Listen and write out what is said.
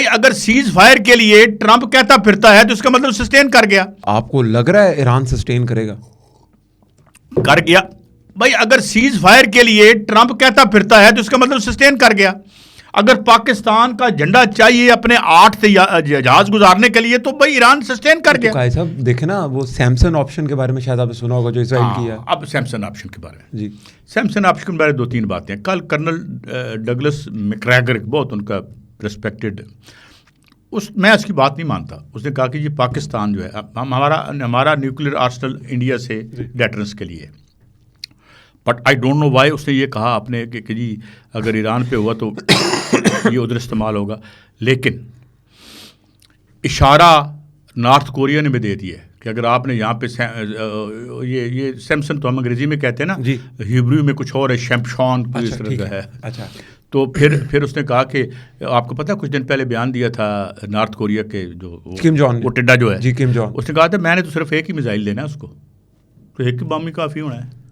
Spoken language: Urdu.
بھائی اگر سیز فائر کے لیے ٹرمپ کہتا پھرتا ہے تو اس کا مطلب سسٹین کر گیا. آپ کو لگ رہا ہے ایران سسٹین کرے گا؟ کر گیا. بھائی اگر سیز فائر کے لیے ٹرمپ کہتا پھرتا ہے تو اس کا مطلب سسٹین کر گیا. اگر پاکستان کا جھنڈا چاہیے اپنے 8 جہاز گزارنے کے لیے تو بھائی ایران سسٹین کر گیا. قائد صاحب دیکھیں نا وہ سیمسن آپشن کے بارے میں شاید آپ نے سنا ہوگا جو اسرائیل کی ہے. اب سیمسن آپشن کے بارے میں جی سیمسن آپشن کے بارے میں 2-3 باتیں. کل کرنل ڈگلس میکگریگر بہت ان کا ریسپیکٹڈ میں اس کی بات نہیں مانتا. اس نے کہا کہ یہ پاکستان جو ہے ہمارا نیوکلیر آرسنل انڈیا سے ڈیٹرنس کے لیے. But I don't know why اس نے یہ کہا آپ نے کہ جی اگر ایران پہ ہوا تو یہ ادھر استعمال ہوگا. لیکن اشارہ نارتھ کوریا نے بھی دے دیا ہے کہ اگر آپ نے یہاں پہ یہ سیمسن تو ہم انگریزی میں کہتے ہیں نا, ہیبریو میں کچھ اور ہے, شیمشون اس طرح کا ہے. تو پھر اس نے کہا کہ آپ کو پتا کچھ دن پہلے بیان دیا تھا نارتھ کوریا کے جو کم جونگ وہ ٹڈا جو ہے جی کم جونگ, اس نے کہا تھا میں نے تو صرف ایک ہی میزائل لینا ہے اس کو, تو ایک بم ہی کافی ہونا ہے.